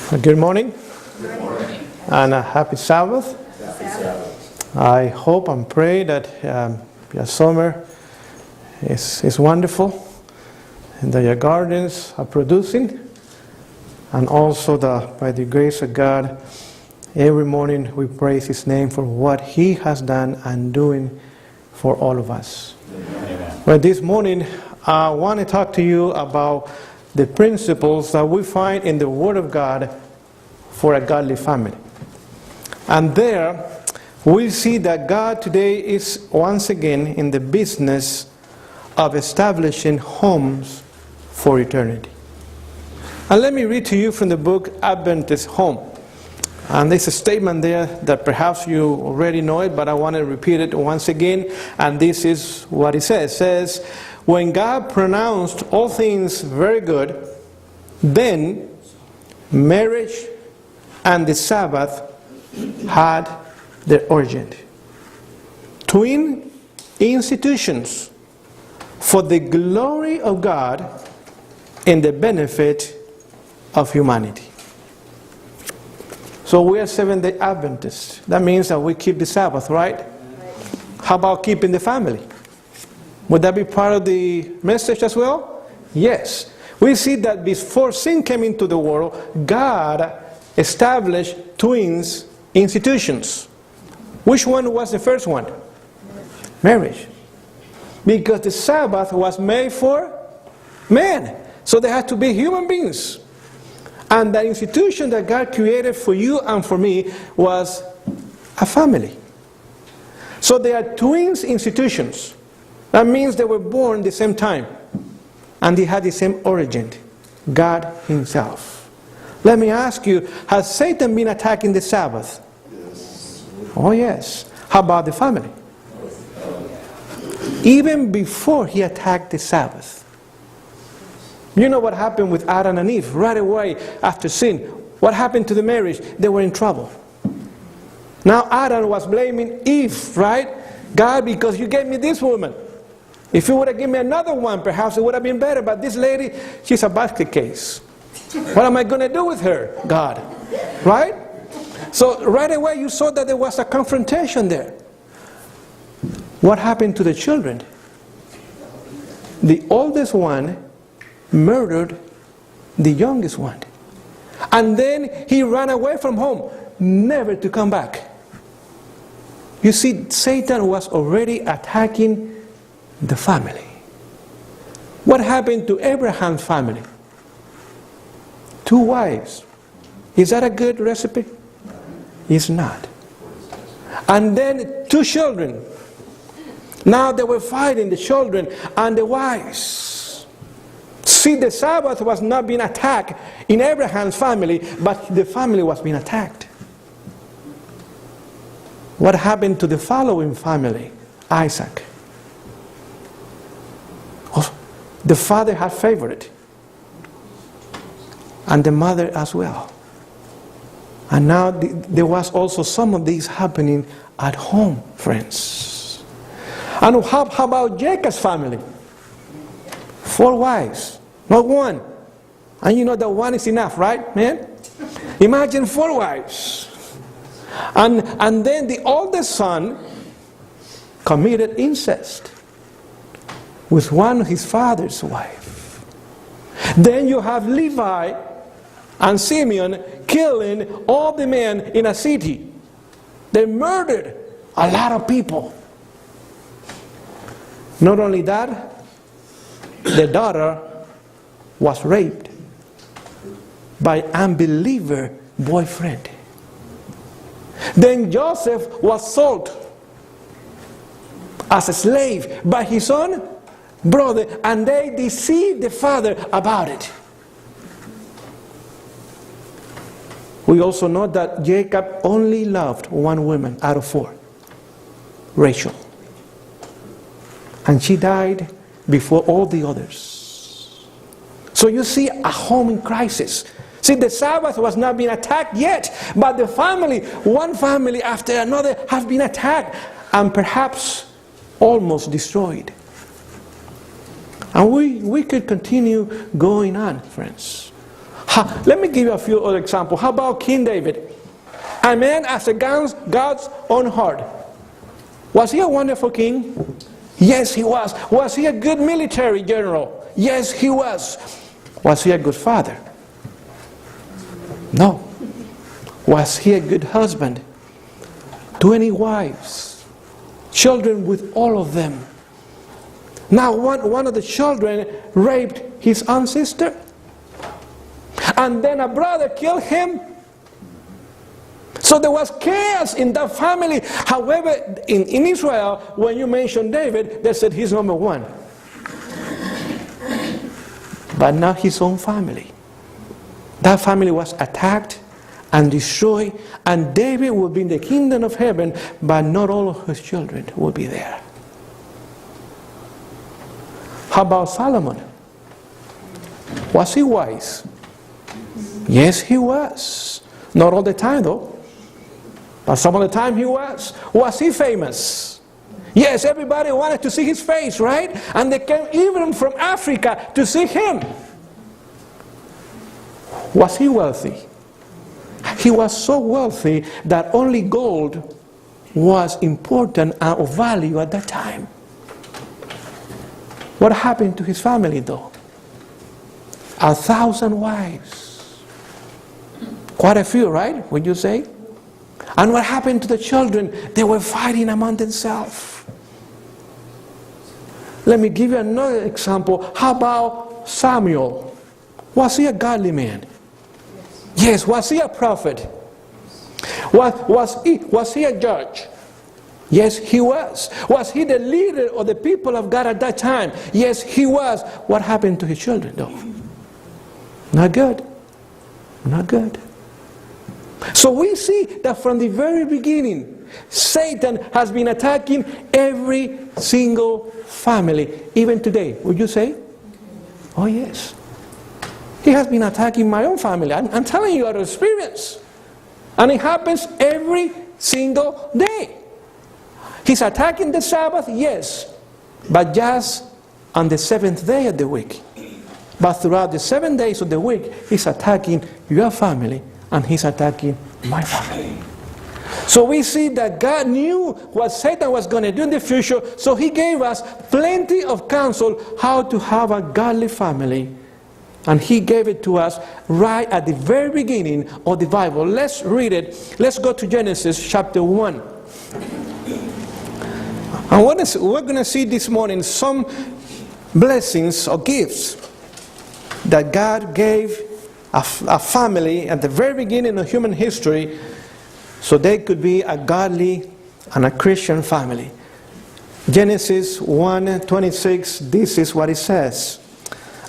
Good morning. Good morning. And a happy Sabbath. Happy Sabbath. I hope and pray that your summer is wonderful and that your gardens are producing, and also that by the grace of God, every morning we praise His name for what He has done and doing for all of us. Amen. Well, this morning I want to talk to you about the principles that we find in the Word of God for a godly family. And there we see that God today is once again in the business of establishing homes for eternity. And let me read to you from the book Adventist Home. And there's a statement there that perhaps you already know it, but I want to repeat it once again. And this is what it says. It says, when God pronounced all things very good, then marriage and the Sabbath had their origin. Twin institutions for the glory of God and the benefit of humanity. So we are Seventh-day Adventists. That means that we keep the Sabbath, right? How about keeping the family? Would that be part of the message as well? Yes. We see that before sin came into the world, God established twins institutions. Which one was the first one? Marriage. Because the Sabbath was made for man. So they had to be human beings. And the institution that God created for you and for me was a family. So they are twins institutions. That means they were born the same time. And they had the same origin. God Himself. Let me ask you, has Satan been attacking the Sabbath? Yes. Oh yes. How about the family? Even before he attacked the Sabbath. You know what happened with Adam and Eve right away after sin? What happened to the marriage? They were in trouble. Now Adam was blaming Eve, right? God, because you gave me this woman. If you would have given me another one, perhaps it would have been better. But this lady, she's a basket case. What am I going to do with her, God? Right? So right away you saw that there was a confrontation there. What happened to the children? The oldest one murdered the youngest one. And then he ran away from home, never to come back. You see, Satan was already attacking the family. What happened to Abraham's family? 2 wives. Is that a good recipe? It's not. And then 2 children. Now they were fighting, the children and the wives. See, the Sabbath was not being attacked in Abraham's family, but the family was being attacked. What happened to the following family? Isaac. The father had favorite. And the mother as well. And now there was also some of these happening at home, friends. And how about Jacob's family? 4 wives, not 1. And you know that 1 is enough, right, man? Imagine 4 wives. And then the oldest son committed incest with one of his father's wife. Then you have Levi and Simeon killing all the men in a city. They murdered a lot of people. Not only that, the daughter was raped by unbeliever boyfriend. Then Joseph was sold as a slave by his own brother, and they deceived the father about it. We also know that Jacob only loved 1 woman out of 4, Rachel. And she died before all the others. So you see a home in crisis. See, the Sabbath was not being attacked yet, but the family, one family after another, have been attacked and perhaps almost destroyed. And we could continue going on, friends. Let me give you a few other examples. How about King David? A man after God's own heart. Was he a wonderful king? Yes, he was. Was he a good military general? Yes, he was. Was he a good father? No. Was he a good husband? 20 wives. Children with all of them. Now one of the children raped his own sister. And then a brother killed him. So there was chaos in that family. However, in Israel, when you mention David, they said he's number one. But not his own family. That family was attacked and destroyed, and David will be in the kingdom of heaven, but not all of his children will be there. How about Solomon? Was he wise? Yes, he was. Not all the time, though. But some of the time he was. Was he famous? Yes, everybody wanted to see his face, right? And they came even from Africa to see him. Was he wealthy? He was so wealthy that only gold was important and of value at that time. What happened to his family, though? 1,000 wives. Quite a few, right? Would you say? And what happened to the children? They were fighting among themselves. Let me give you another example. How about Samuel? Was he a godly man? Yes. Was he a prophet? Was he a judge? Yes, he was. Was he the leader of the people of God at that time? Yes, he was. What happened to his children, though? Not good. Not good. So we see that from the very beginning, Satan has been attacking every single family, even today. Would you say? Oh, yes. He has been attacking my own family. I'm telling you out of experience. And it happens every single day. He's attacking the Sabbath, yes, but just on the seventh day of the week. But throughout the 7 days of the week, he's attacking your family and he's attacking my family. So we see that God knew what Satan was going to do in the future, so he gave us plenty of counsel how to have a godly family. And he gave it to us right at the very beginning of the Bible. Let's read it. Let's go to Genesis chapter 1. And we're going to see this morning some blessings or gifts that God gave a family at the very beginning of human history so they could be a godly and a Christian family. Genesis 1:26, this is what it says.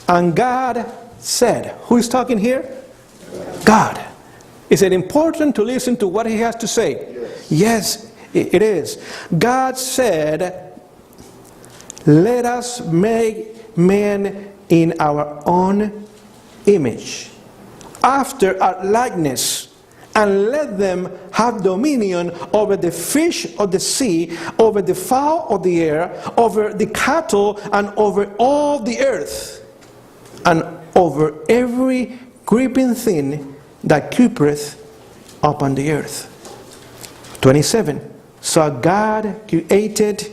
And God said, who is talking here? God. Is it important to listen to what he has to say? Yes, it is. God said, let us make man in our own image, after our likeness, and let them have dominion over the fish of the sea, over the fowl of the air, over the cattle, and over all the earth, and over every creeping thing that creepeth upon the earth. 27. So God created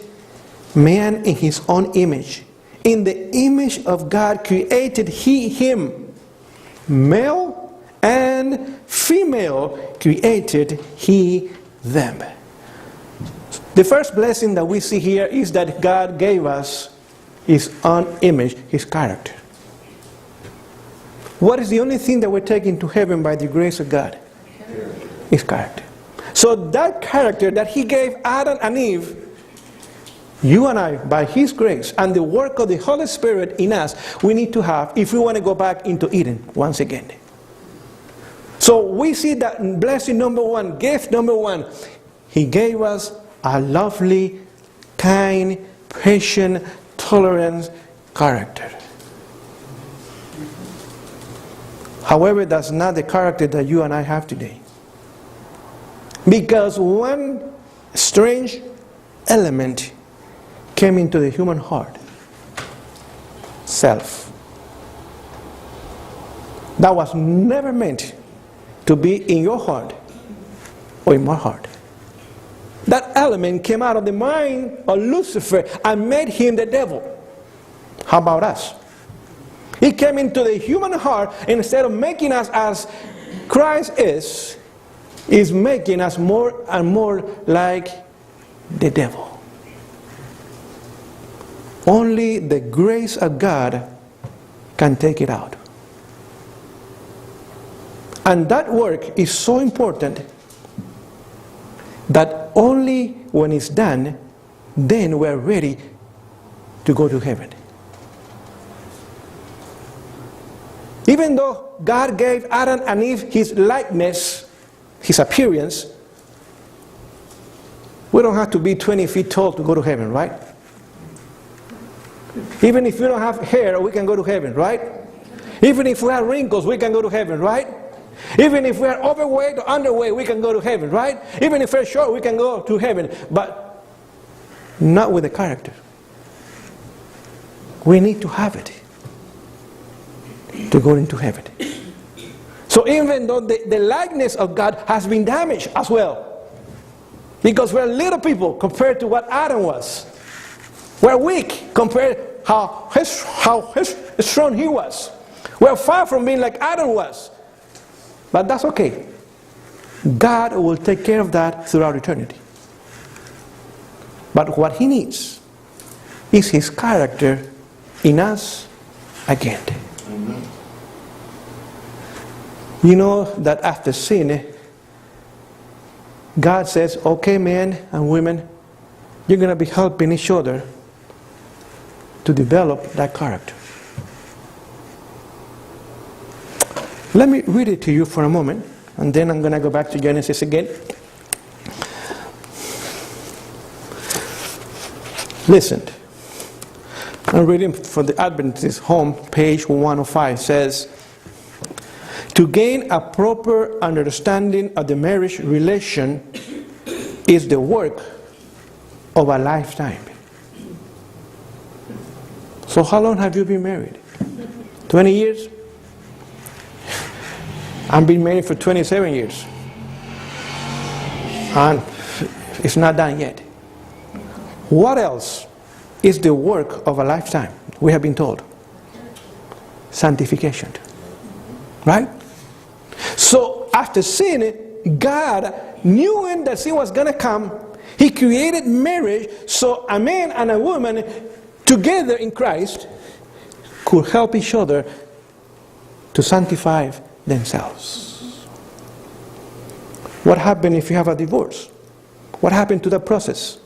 man in his own image. In the image of God created he him. Male and female created he them. The first blessing that we see here is that God gave us his own image, his character. What is the only thing that we're taking to heaven by the grace of God? His character. So that character that he gave Adam and Eve, you and I, by his grace and the work of the Holy Spirit in us, we need to have if we want to go back into Eden once again. So we see that blessing number one, gift number one, he gave us a lovely, kind, patient, tolerant character. However, that's not the character that you and I have today. Because one strange element came into the human heart. Self. that was never meant to be in your heart or in my heart. That element came out of the mind of Lucifer and made him the devil. How about us? He came into the human heart, and instead of making us as Christ is making us more and more like the devil. Only the grace of God can take it out. And that work is so important that only when it's done, then we're ready to go to heaven. Even though God gave Adam and Eve his likeness, his appearance, we don't have to be 20 feet tall to go to heaven, right? Even if we don't have hair, we can go to heaven, right? Even if we have wrinkles, we can go to heaven, right? Even if we are overweight or underweight, we can go to heaven, right? Even if we're short, we can go to heaven. But not with the character. We need to have it to go into heaven. So even though the likeness of God has been damaged as well, because we're little people compared to what Adam was. We're weak compared how strong he was. We're far from being like Adam was. But that's okay. God will take care of that throughout eternity. But what he needs is his character in us again. You know that after sin, God says, okay, men and women, you're going to be helping each other to develop that character. Let me read it to you for a moment, and then I'm going to go back to Genesis again. Listen. I'm reading for the Adventist Home, page 105, says, to gain a proper understanding of the marriage relation is the work of a lifetime. So how long have you been married? 20 years? I've been married for 27 years. And it's not done yet. What else is the work of a lifetime? We have been told. Sanctification. Right? So after sin, God, knowing that sin was going to come, he created marriage so a man and a woman together in Christ could help each other to sanctify themselves. What happened if you have a divorce? What happened to that process?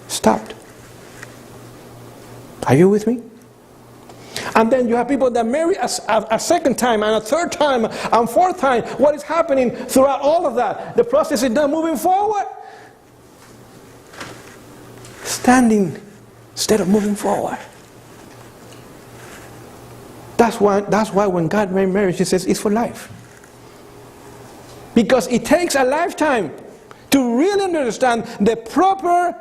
Stopped. Are you with me? And then you have people that marry a second time and a third time and fourth time. What is happening throughout all of that? The process is not moving forward. Standing instead of moving forward. That's why when God made marriage, he says it's for life. Because it takes a lifetime to really understand the proper,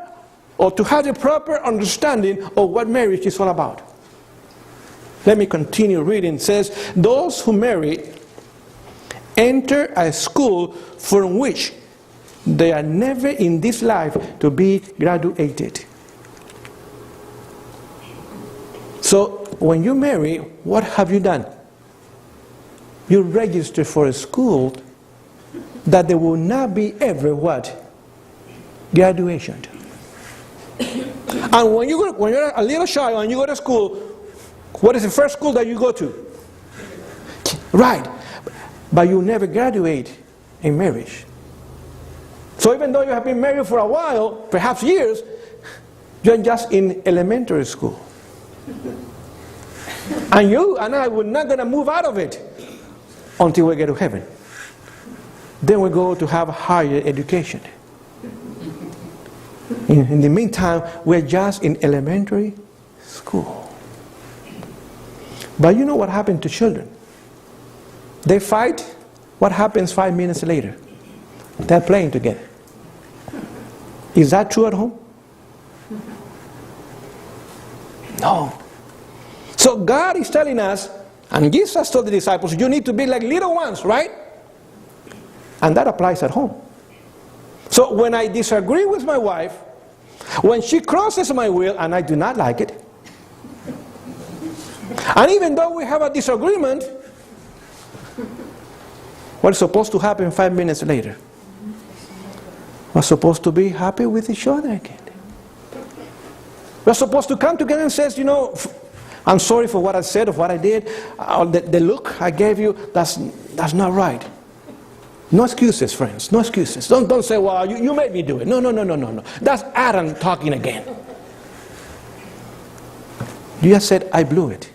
or to have the proper understanding of what marriage is all about. Let me continue reading. It says, those who marry enter a school from which they are never in this life to be graduated. So when you marry, what have you done? You register for a school that there will not be ever what? Graduation. And when you're a little child and you go to school, what is the first school that you go to? Right. But you never graduate in marriage. So even though you have been married for a while, perhaps years, you're just in elementary school. And you and I, we're not going to move out of it until we get to heaven. Then we go to have higher education. In the meantime, we're just in elementary school. But you know what happened to children? They fight. What happens 5 minutes later? They're playing together. Is that true at home? No. So God is telling us, And Jesus told the disciples, you need to be like little ones, right? And that applies at home. So when I disagree with my wife, when she crosses my will and I do not like it, and even though we have a disagreement, what's supposed to happen 5 minutes later? We're supposed to be happy with each other again. We're supposed to come together and say, you know, I'm sorry for what I said, or what I did, or the look I gave you, that's not right. No excuses, friends, no excuses. Don't say, well, you made me do it. No. That's Adam talking again. You just said, I blew it.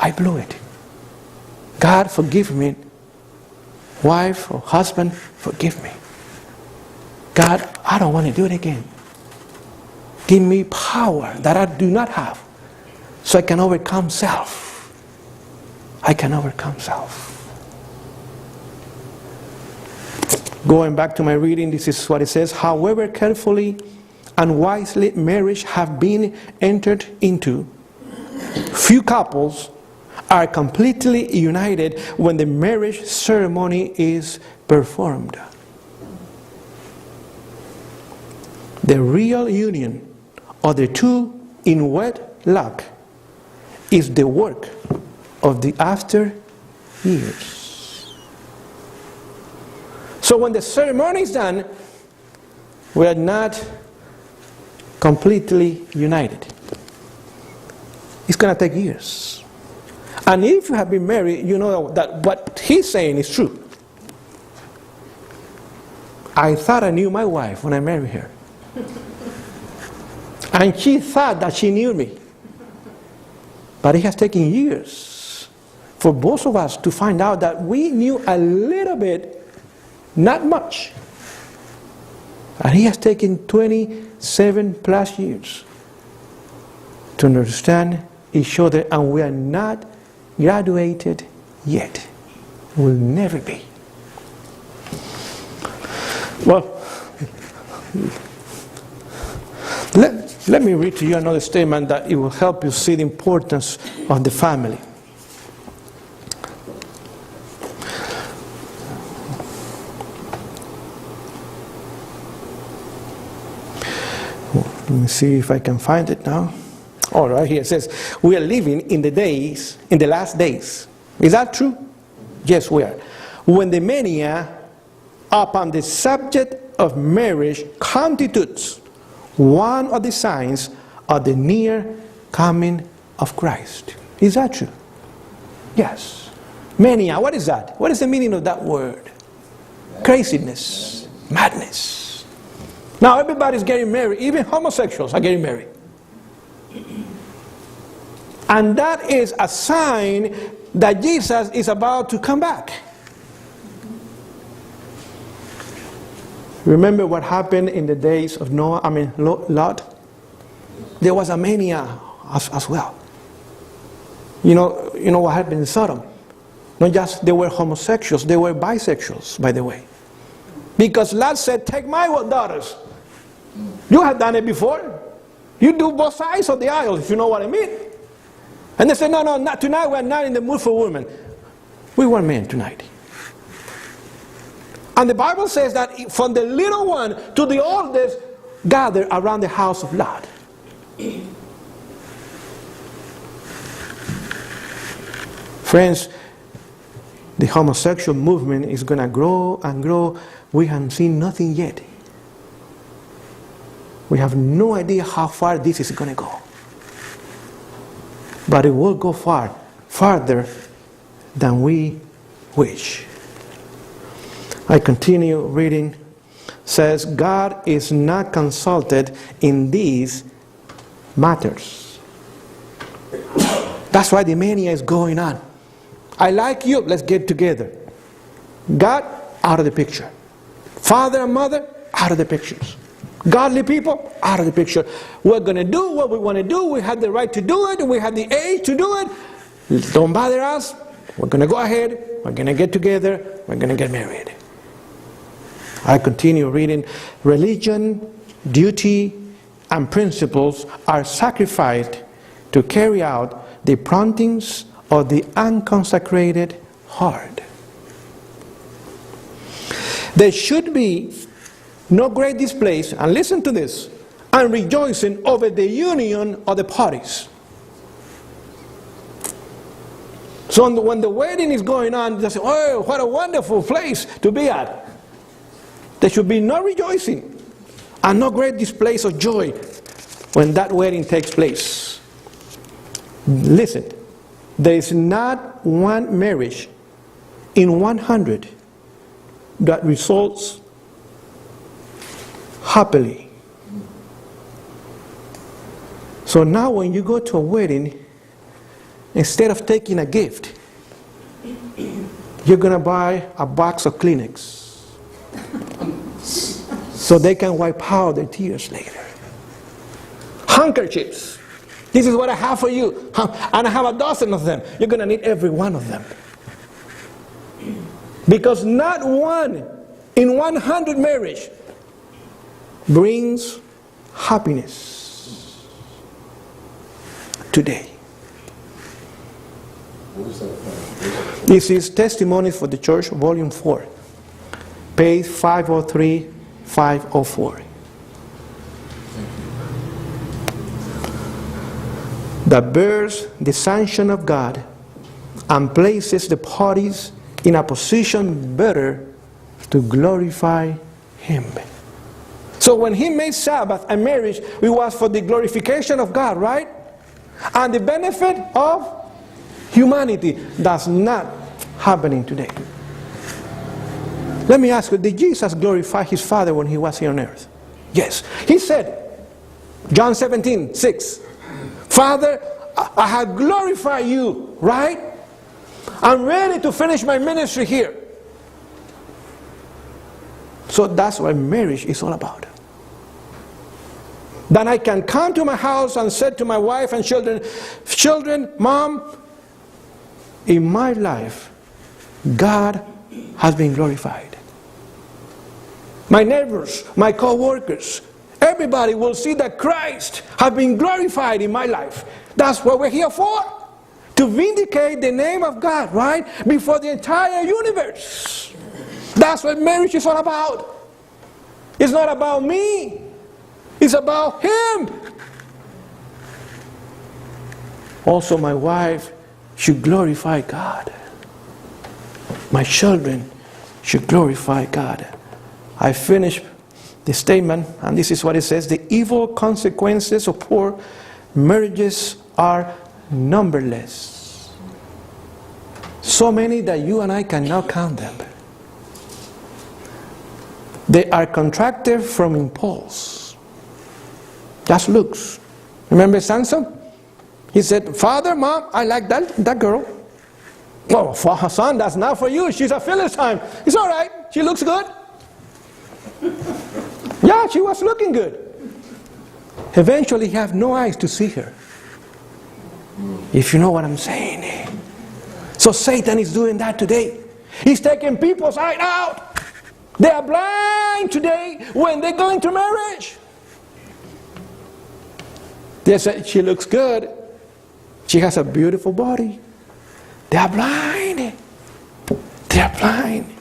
I blew it. God, forgive me. Wife or husband, forgive me. God, I don't want to do it again. Give me power that I do not have, so I can overcome self. I can overcome self. Going back to my reading, this is what it says. However carefully and wisely marriage have been entered into, few couples are completely united when the marriage ceremony is performed. The real union of the two in wedlock is the work of the after years. So when the ceremony is done, we are not completely united. It's going to take years. And if you have been married, you know that what he's saying is true. I thought I knew my wife when I married her. And she thought that she knew me. But it has taken years for both of us to find out that we knew a little bit, not much. And it has taken 27 plus years to understand each other, and we are not graduated yet. We'll never be. Well, let me read to you another statement that it will help you see the importance of the family. Let me see if I can find it now. All right, here it says, we are living in the last days. Is that true? Yes, we are. When the mania upon the subject of marriage constitutes one of the signs of the near coming of Christ. Is that true? Yes. Mania, what is that? What is the meaning of that word? Craziness, madness. Now everybody's getting married, even homosexuals are getting married. And that is a sign that Jesus is about to come back. Remember what happened in the days of Lot? There was a mania as well. You know what happened in Sodom? Not just they were homosexuals, they were bisexuals, by the way. Because Lot said, take my daughters. You have done it before. You do both sides of the aisle, if you know what I mean. And they said, no, not tonight. We're not in the mood for women. We want men tonight. And the Bible says that from the little one to the oldest gathered around the house of Lot. Friends, the homosexual movement is going to grow and grow. We haven't seen nothing yet. We have no idea how far this is going to go. But it will go farther than we wish. I continue reading. Says, God is not consulted in these matters. That's why the mania is going on. I like you, let's get together. God, out of the picture. Father and mother, out of the pictures. Godly people, out of the picture. We're going to do what we want to do. We have the right to do it. We have the age to do it. Don't bother us. We're going to go ahead. We're going to get together. We're going to get married. I continue reading. Religion, duty, and principles are sacrificed to carry out the promptings of the unconsecrated heart. There should be no great display, and listen to this, and rejoicing over the union of the parties. So when the wedding is going on, they say, oh, what a wonderful place to be at. There should be no rejoicing and no great displays of joy when that wedding takes place. Listen, there is not one marriage in 100 that results happily. So now when you go to a wedding, instead of taking a gift, you're going to buy a box of Kleenex so they can wipe out their tears later. Handkerchiefs. This is what I have for you. And I have a dozen of them. You're going to need every one of them. Because not one in 100 marriage brings happiness today. This is Testimonies for the Church, Volume 4, page 503, 504. That bears the sanction of God and places the parties in a position better to glorify Him. So when He made Sabbath and marriage, it was for the glorification of God, right? And the benefit of humanity. That's not happening today. Let me ask you, did Jesus glorify His Father when He was here on earth? Yes. He said, John 17:6, Father, I have glorified you, right? I'm ready to finish my ministry here. So that's what marriage is all about. Then I can come to my house and say to my wife and children, Mom, in my life, God has been glorified. My neighbors, my co-workers, everybody will see that Christ has been glorified in my life. That's what we're here for. To vindicate the name of God, right? Before the entire universe. That's what marriage is all about. It's not about me. It's about Him. Also, my wife should glorify God. My children should glorify God. I finish the statement, and this is what it says. The evil consequences of poor marriages are numberless. So many that you and I cannot count them. They are contracted from impulse. That's looks. Remember Samson? He said, Father, Mom, I like that girl. Oh, son, that's not for you. She's a Philistine. It's all right. She looks good. Yeah, she was looking good. Eventually, he had no eyes to see her. If you know what I'm saying. So Satan is doing that today. He's taking people's eyes out. They are blind today when they go into marriage. They say, she looks good. She has a beautiful body. They are blind. They are blind.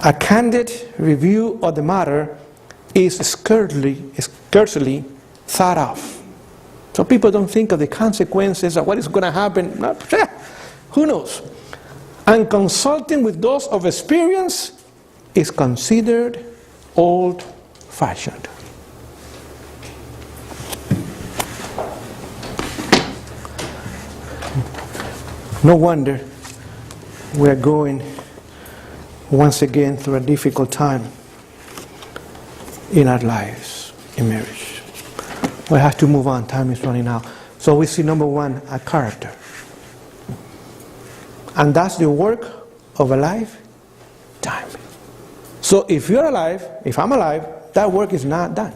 A candid review of the matter is scarcely thought of. So people don't think of the consequences of what is going to happen. Who knows? And consulting with those of experience is considered old-fashioned. No wonder we are going once again through a difficult time in our lives, in marriage. We have to move on. Time is running out. So we see, number one, a character. And that's the work of a lifetime. So if you're alive, if I'm alive, that work is not done.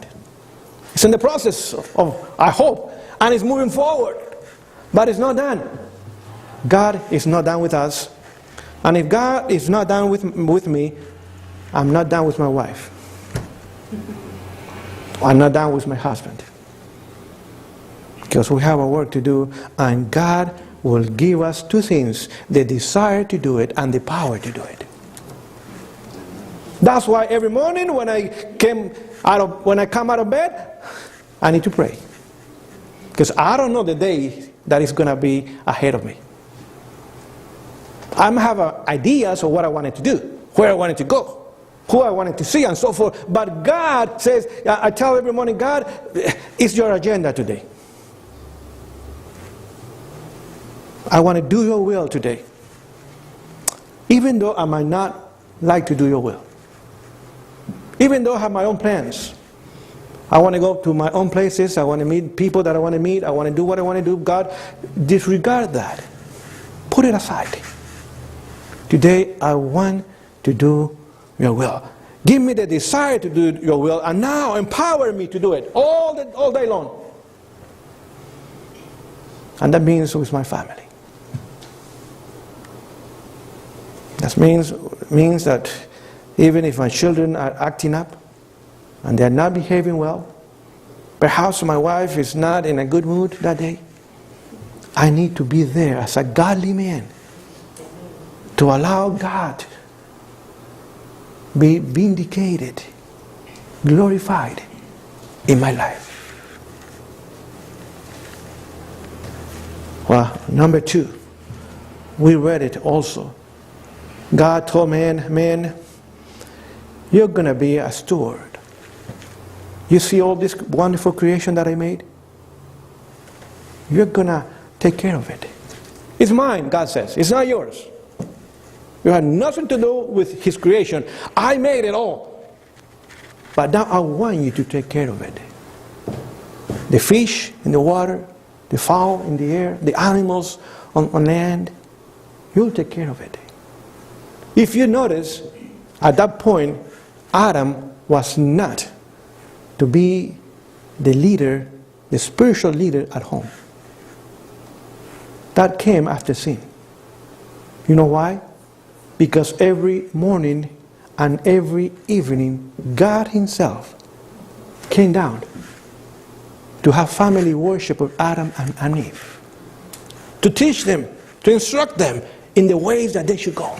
It's in the process of I hope, and it's moving forward. But it's not done. God is not done with us. And if God is not done with me, I'm not done with my wife. I'm not done with my husband. Because we have a work to do, and God will give us two things: the desire to do it and the power to do it. That's why every morning when I come out of bed, I need to pray. Because I don't know the day that is going to be ahead of me. I have ideas of what I wanted to do, where I wanted to go, who I wanted to see, and so forth. But God says, I tell every morning, God, it's your agenda today. I want to do your will today. Even though I might not like to do your will. Even though I have my own plans. I want to go to my own places. I want to meet people that I want to meet. I want to do what I want to do. God, disregard that. Put it aside. Today, I want to do your will. Give me the desire to do your will, and now empower me to do it all day long. And that means with my family. That means that even if my children are acting up and they are not behaving well, perhaps my wife is not in a good mood that day, I need to be there as a godly man to allow God be vindicated, glorified in my life. Well, number 2, we read it also. God told man, you're going to be a steward. You see all this wonderful creation that I made? You're going to take care of it. It's mine, God says. It's not yours. You had nothing to do with His creation. I made it all. But now I want you to take care of it. The fish in the water, the fowl in the air, the animals on land, you'll take care of it. If you notice, at that point, Adam was not to be the leader, the spiritual leader at home. That came after sin. You know why? Because every morning and every evening, God Himself came down to have family worship of Adam and Eve. To teach them, to instruct them in the ways that they should go.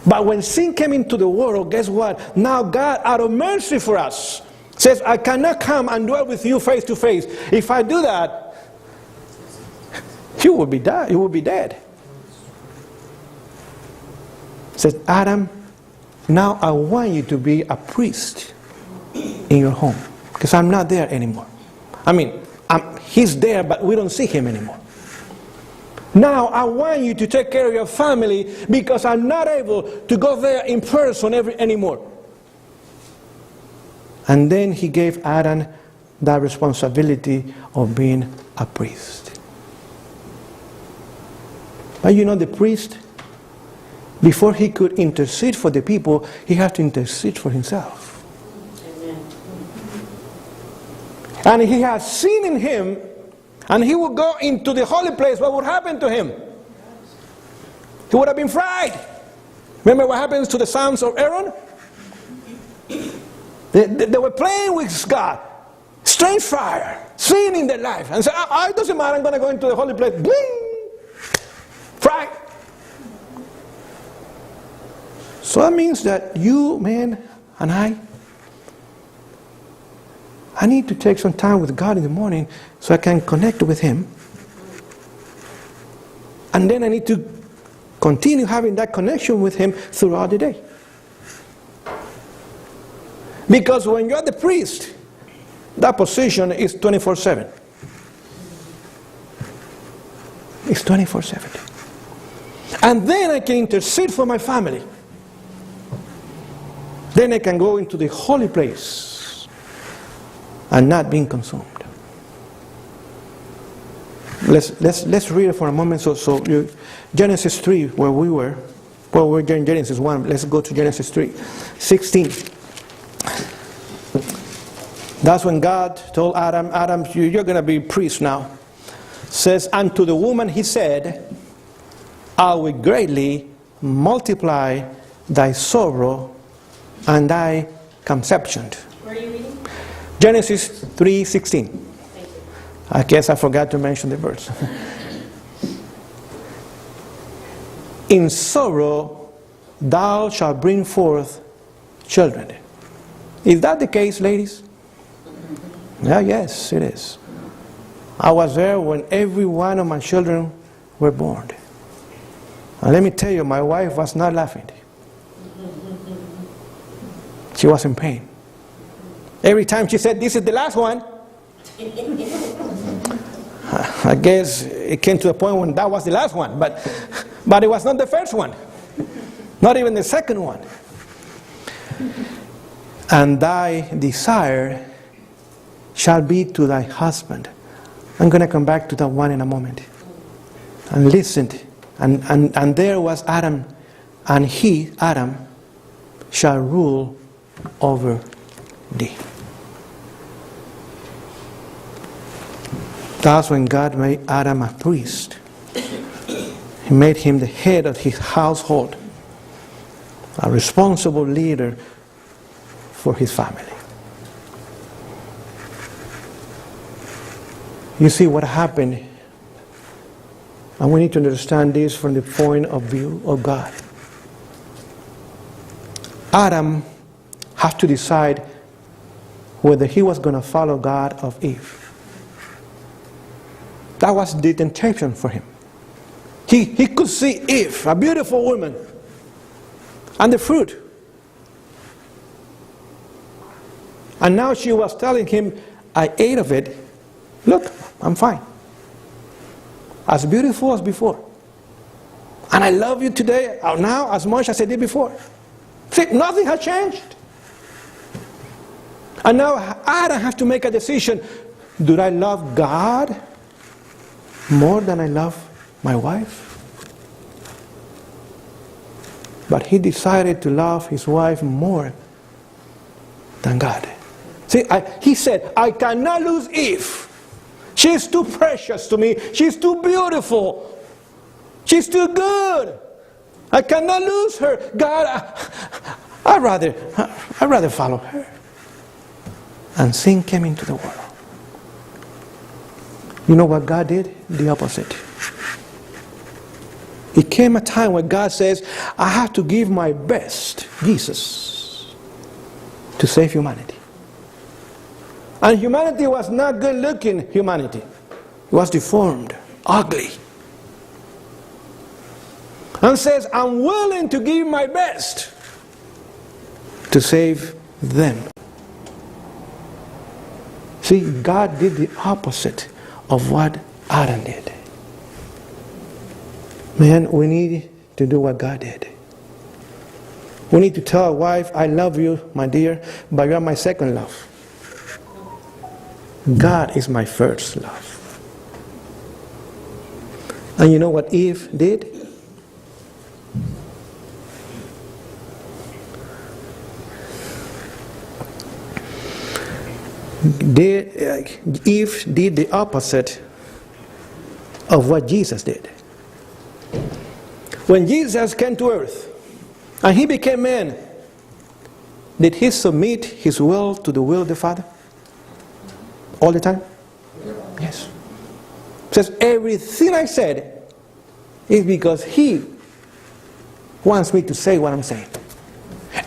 But when sin came into the world, guess what? Now God, out of mercy for us, says, I cannot come and dwell with you face to face. If I do that, you will be dead. You will be dead. Says, Adam, now I want you to be a priest in your home. Because I'm not there anymore. I mean, he's there, but we don't see him anymore. Now I want you to take care of your family because I'm not able to go there in person anymore. And then he gave Adam that responsibility of being a priest. But you know, the priest, before he could intercede for the people, he had to intercede for himself. Amen. And he had sin in him, and he would go into the holy place. What would happen to him? He would have been fried. Remember what happens to the sons of Aaron? They were playing with God. Strange fire. Sin in their life. And say, it doesn't matter, I'm going to go into the holy place. Bling! Fried. So that means that you, man, and I need to take some time with God in the morning so I can connect with Him. And then I need to continue having that connection with Him throughout the day. Because when you're the priest, that position is 24/7. It's 24/7. And then I can intercede for my family. Then I can go into the holy place and not being consumed. Let's read it for a moment. Genesis 3, where we were. Well, we're in Genesis 1. Let's go to Genesis 3:16. That's when God told Adam, you're going to be priest now. Says, and to the woman He said, I will greatly multiply thy sorrow and thy conception. Where are you reading? Genesis 3:16. Thank you. I guess I forgot to mention the verse. In sorrow thou shalt bring forth children. Is that the case, ladies? Yeah, yes, it is. I was there when every one of my children were born. And let me tell you, my wife was not laughing. She was in pain. Every time she said, "This is the last one," I guess it came to a point when that was the last one, but it was not the first one, not even the second one. And thy desire shall be to thy husband. I'm going to come back to that one in a moment. And listen, and there was Adam, and he, Adam, shall rule over thee. That's when God made Adam a priest. He made him the head of his household, a responsible leader for his family. You see what happened, and we need to understand this from the point of view of God. Adam had to decide whether he was going to follow God or Eve. That was the temptation for him. He could see Eve, a beautiful woman, and the fruit. And now she was telling him, "I ate of it. Look, I'm fine. As beautiful as before. And I love you today, now, as much as I did before." See, nothing has changed. And now Adam has to make a decision. Do I love God more than I love my wife? But he decided to love his wife more than God. See, he said, "I cannot lose Eve. She's too precious to me. She's too beautiful. She's too good. I cannot lose her. God, I'd rather follow her." And sin came into the world. You know what God did? The opposite. It came a time when God says, "I have to give my best, Jesus, to save humanity." And humanity was not good-looking humanity. It was deformed, ugly. And says, "I'm willing to give my best to save them." See, God did the opposite of what Adam did. Man, we need to do what God did. We need to tell our wife, "I love you, my dear, but you are my second love. God is my first love." And you know what Eve did? Eve did the opposite of what Jesus did. When Jesus came to earth and he became man, did he submit his will to the will of the Father? All the time? Yes. It says, everything I said is because he wants me to say what I'm saying.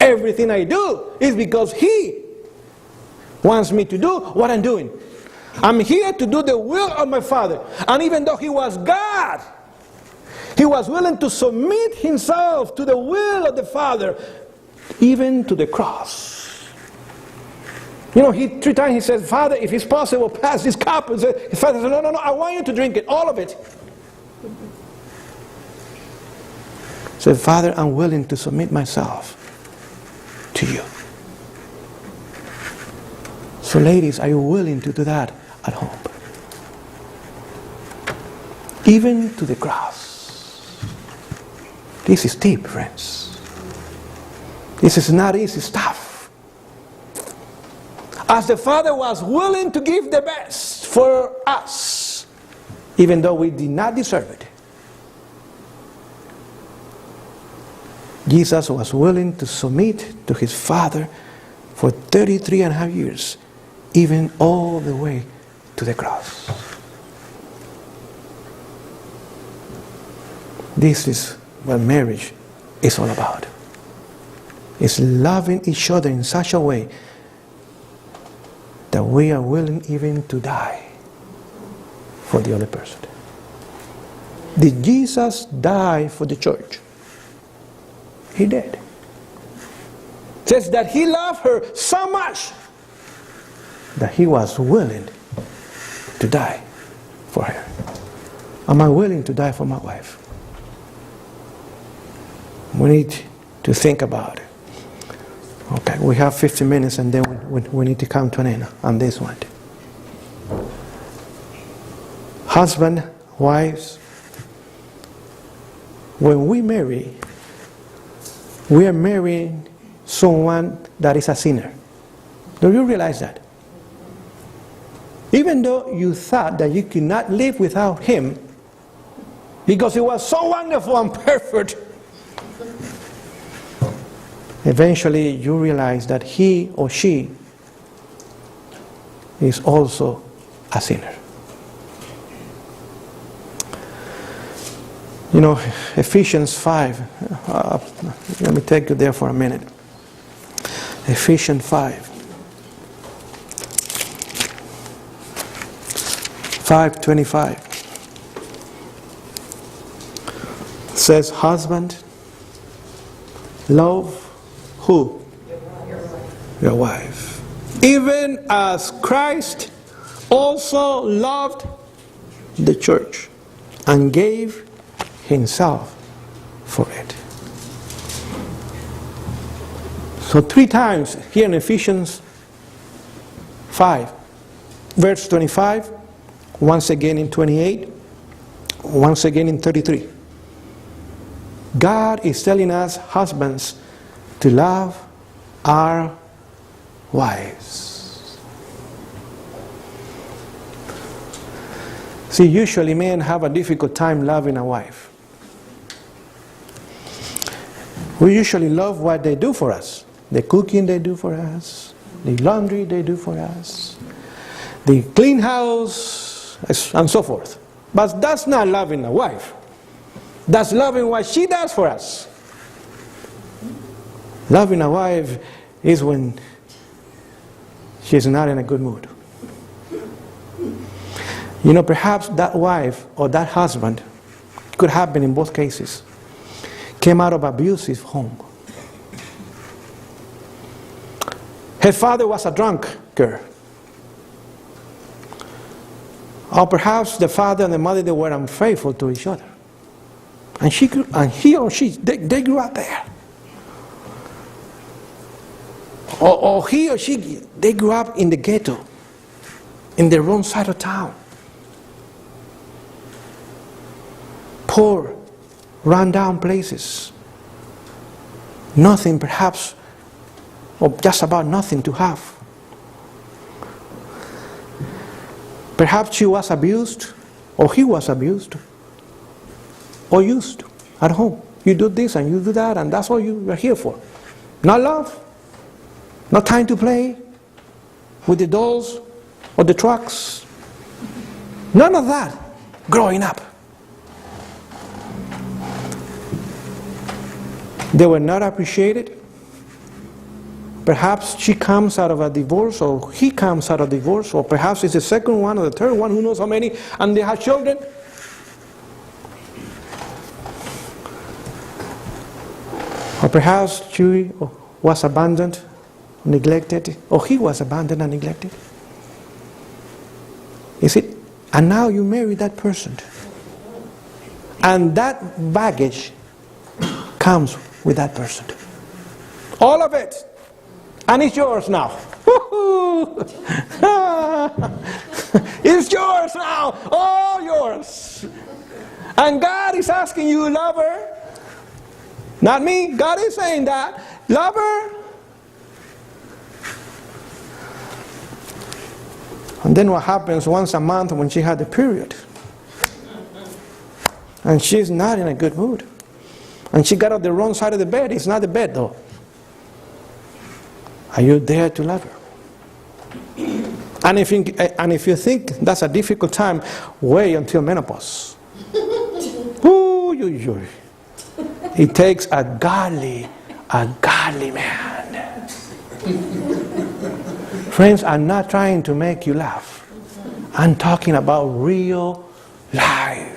Everything I do is because he wants me to do what I'm doing. I'm here to do the will of my Father. And even though he was God, he was willing to submit himself to the will of the Father, even to the cross. You know, 3 times he says, "Father, if it's possible, pass this cup." And his Father said, no, I want you to drink it, all of it. He said, "Father, I'm willing to submit myself to you." So ladies, are you willing to do that at home? Even to the cross. This is deep, friends. This is not easy stuff. As the Father was willing to give the best for us, even though we did not deserve it, Jesus was willing to submit to his Father for 33 and a half years, even all the way to the cross. This is what marriage is all about. It's loving each other in such a way that we are willing even to die for the other person. Did Jesus die for the church? He did. It says that he loved her so much that he was willing to die for her. Am I willing to die for my wife? We need to think about it. Okay, we have 15 minutes and then we need to come to an end on this one. Husband, wives, when we marry, we are marrying someone that is a sinner. Do you realize that? Even though you thought that you could not live without him because he was so wonderful and perfect, eventually you realize that he or she is also a sinner. You know, Ephesians 5, let me take you there for a minute. Ephesians 5:25 says, husband, love who? Your wife. Even as Christ also loved the church and gave himself for it. So 3 times here in Ephesians 5, verse 25, once again in 28, once again in 33. God is telling us, husbands, to love our wives. See, usually men have a difficult time loving a wife. We usually love what they do for us. The cooking they do for us, the laundry they do for us, the clean house, and so forth. But that's not loving a wife. That's loving what she does for us. Loving a wife is when she's not in a good mood. You know, perhaps that wife or that husband, could happen in both cases, came out of abusive home. Her father was a drunkard. Or perhaps the father and the mother, they were unfaithful to each other. And he or she, they grew up there. Or he or she, they grew up in the ghetto, in the wrong side of town. Poor, run-down places. Nothing, perhaps, or just about nothing to have. Perhaps she was abused, or he was abused, or used at home. You do this and you do that, and that's what you are here for. Not love, not time to play with the dolls or the trucks. None of that growing up. They were not appreciated. Perhaps she comes out of a divorce, or he comes out of a divorce, or perhaps it's the second one or the third one, who knows how many, and they have children. Or perhaps she was abandoned, neglected, or he was abandoned and neglected. Is it? And now you marry that person. And that baggage comes with that person. All of it. And it's yours now. It's yours now. All yours. And God is asking you, love her. Not me. God is saying that. Love her. And then what happens once a month when she had the period? And she's not in a good mood. And she got on the wrong side of the bed. It's not the bed though. Are you there to love her? And if you think that's a difficult time, wait until menopause. Ooh, It takes a godly man. Friends, I'm not trying to make you laugh. I'm talking about real life.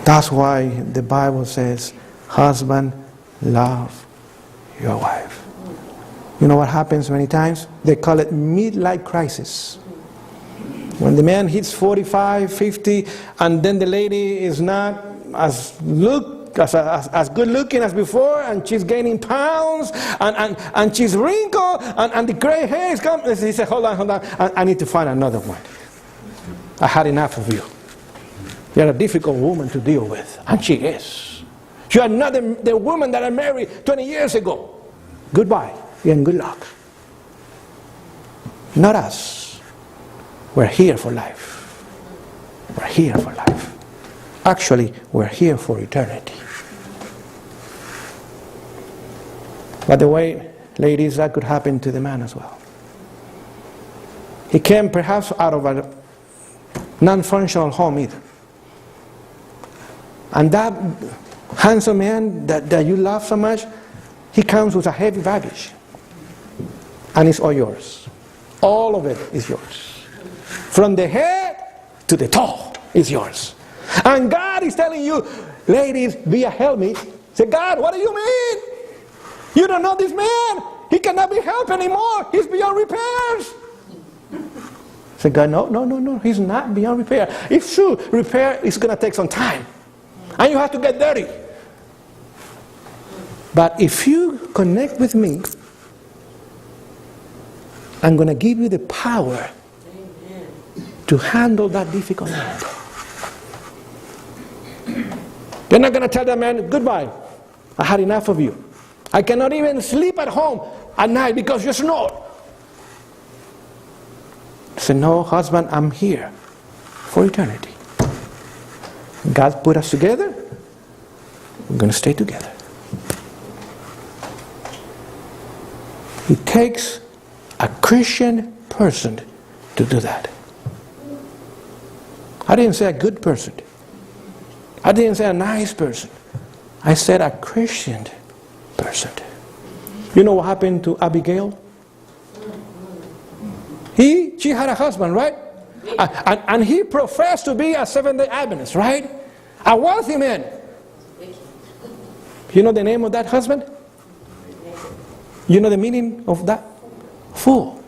That's why the Bible says, husband, love your wife. You know what happens many times? They call it midlife crisis. When the man hits 45, 50, and then the lady is not as good looking as before, and she's gaining pounds, and she's wrinkled, and the gray hair is coming. He said, hold on, I need to find another one. I had enough of you. You're a difficult woman to deal with, and she is. You are not the woman that I married 20 years ago. Goodbye, and good luck. Not us. We're here for life. We're here for life. Actually, we're here for eternity. By the way, ladies, that could happen to the man as well. He came perhaps out of a non-functional home either. And that handsome man that you love so much, he comes with a heavy baggage. And it's all yours. All of it is yours. From the head to the toe is yours. And God is telling you, ladies, be a helpmate. Say, God, what do you mean? You don't know this man. He cannot be helped anymore. He's beyond repairs. Say, God, no, he's not beyond repair. It's true, repair is going to take some time. And you have to get dirty. But if you connect with me, I'm going to give you the power to handle that difficult man. You're not going to tell that man, goodbye, I had enough of you. I cannot even sleep at home at night because you snore. Say, no, husband, I'm here for eternity. God put us together. We're going to stay together. It takes a Christian person to do that. I didn't say a good person. I didn't say a nice person. I said a Christian person. You know what happened to Abigail? She had a husband, right? And he professed to be a Seventh-day Adventist, right? A wealthy man. You know the name of that husband? You know the meaning of that? Fool.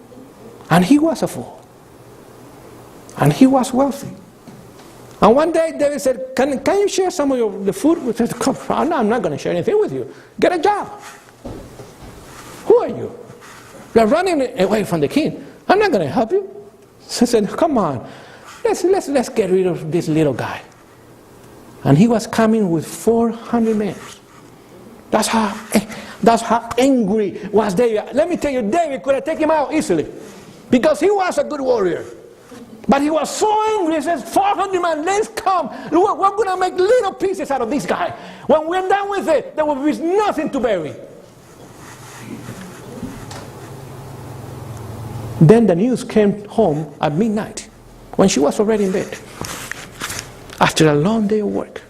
And he was a fool. And he was wealthy. And one day David said, can you share some of the food with us? I'm not going to share anything with you. Get a job. Who are you? You're running away from the king. I'm not going to help you. So I said, come on. Let's get rid of this little guy. And he was coming with 400 men. That's how angry was David. Let me tell you, David could have taken him out easily. Because he was a good warrior. But he was so angry, he says, 400 men, let's come. We're going to make little pieces out of this guy. When we're done with it, there will be nothing to bury. Then the news came home at midnight, when she was already in bed, after a long day of work.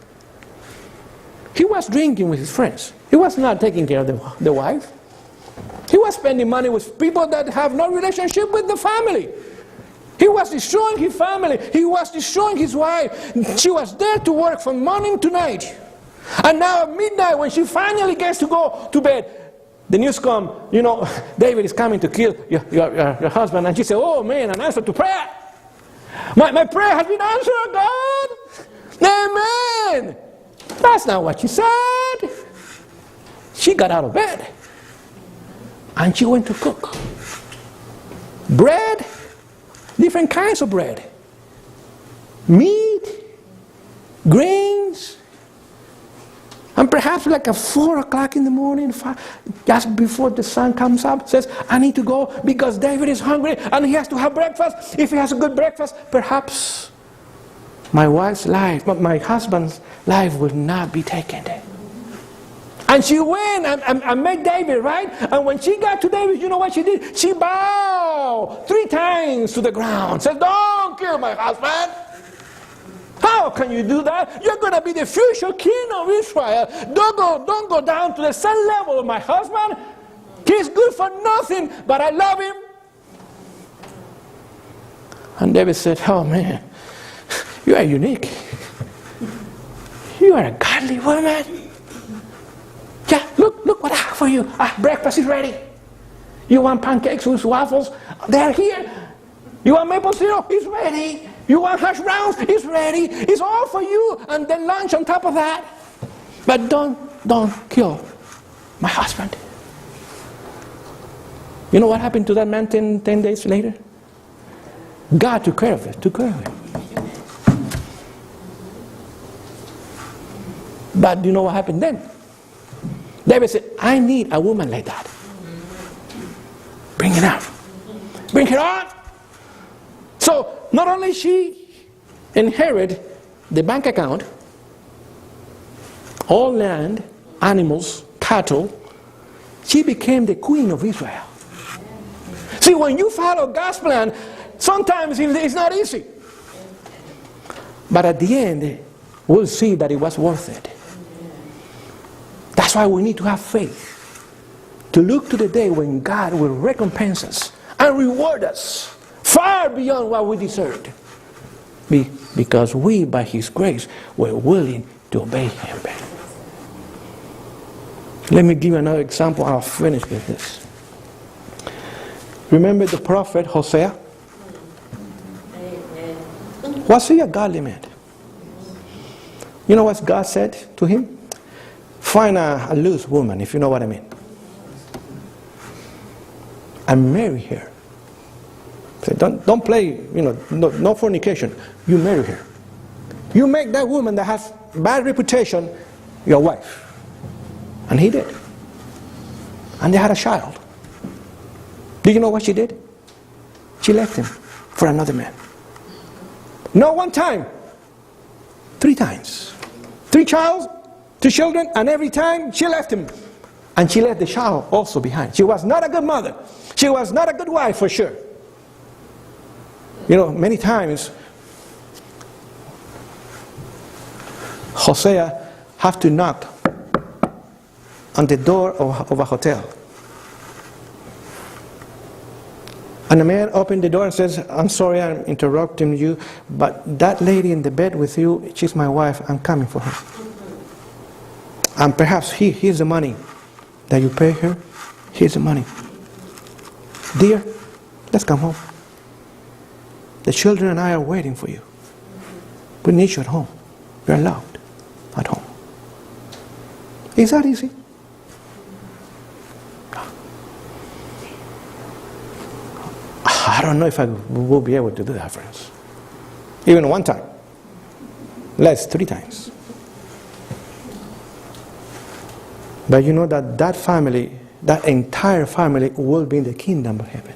He was drinking with his friends. He was not taking care of the wife. He was spending money with people that have no relationship with the family. He was destroying his family. He was destroying his wife. She was there to work from morning to night. And now at midnight, when she finally gets to go to bed, the news comes, David is coming to kill your husband. And she said, oh man, an answer to prayer. My prayer has been answered, God. Amen. That's not what she said. She got out of bed. And she went to cook. Bread. Different kinds of bread. Meat. Grains. And perhaps like at 4 o'clock in the morning, just before the sun comes up, says, I need to go because David is hungry and he has to have breakfast. If he has a good breakfast, perhaps my wife's life, my husband's life will not be taken. And she went and met David, right? And when she got to David, you know what she did? She bowed 3 times to the ground. Said, don't kill my husband. How can you do that? You're going to be the future king of Israel. Don't go down to the same level of my husband. He's good for nothing, but I love him. And David said, oh man, you are unique. You are a godly woman. Yeah, look what I have for you. Breakfast is ready. You want pancakes with waffles? They're here. You want maple syrup? It's ready. You want hash browns? It's ready. It's all for you. And then lunch on top of that. But don't kill my husband. You know what happened to that man 10 days later? God took care of it. But you know what happened then? David said, I need a woman like that. Bring it out. Bring her on. So not only she inherited the bank account, all land, animals, cattle, she became the queen of Israel. See, when you follow God's plan, sometimes it's not easy. But at the end, we'll see that it was worth it. That's why we need to have faith, to look to the day when God will recompense us and reward us far beyond what we deserved. Because we, by His grace, were willing to obey Him. Let me give you another example. I'll finish with this. Remember the prophet Hosea? Was he a godly man? You know what God said to him? Find a loose woman, if you know what I mean, and marry her. So don't play, no fornication. You marry her. You make that woman that has bad reputation your wife. And he did. And they had a child. Do you know what she did? She left him for another man. Not one time, 3 times. 3 children, and every time she left him. And she left the child also behind. She was not a good mother. She was not a good wife for sure. Many times Hosea have to knock on the door of a hotel. And the man opened the door and says, I'm sorry I'm interrupting you, but that lady in the bed with you, she's my wife. I'm coming for her. And perhaps here's the money that you pay her. Here's the money. Dear, let's come home. The children and I are waiting for you. We need you at home. You're loved at home. Is that easy? I don't know if I will be able to do that, friends. Even one time. Less 3 times. But you know that family, that entire family will be in the kingdom of heaven.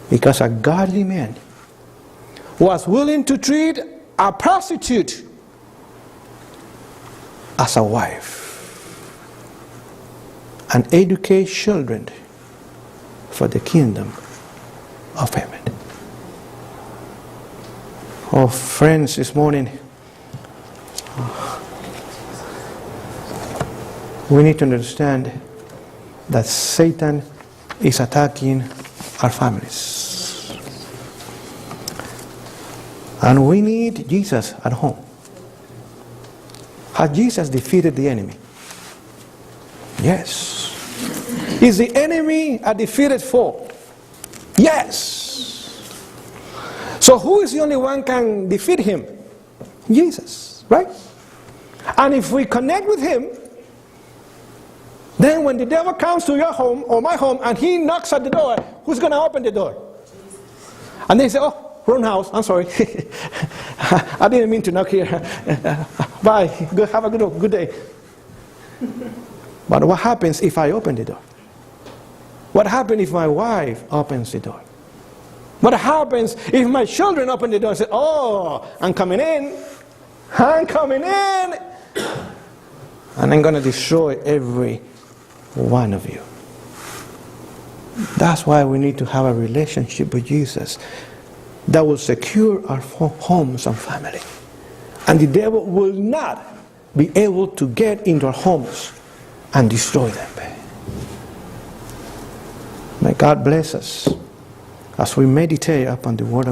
Because a godly man was willing to treat a prostitute as a wife and educate children for the kingdom of heaven. Oh, friends, this morning, we need to understand that Satan is attacking our families. And we need Jesus at home. Has Jesus defeated the enemy? Yes. Is the enemy a defeated foe? Yes. So who is the only one can defeat him? Jesus, right? And if we connect with him, then when the devil comes to your home or my home and he knocks at the door, who's going to open the door? And they say, oh, wrong house, I'm sorry. I didn't mean to knock here. Bye, have a good day. But what happens if I open the door? What happens if my wife opens the door? What happens if my children open the door and say, oh, I'm coming in. I'm coming in. And I'm going to destroy every one of you. That's why we need to have a relationship with Jesus that will secure our homes and family. And the devil will not be able to get into our homes and destroy them. May God bless us as we meditate upon the Word of God.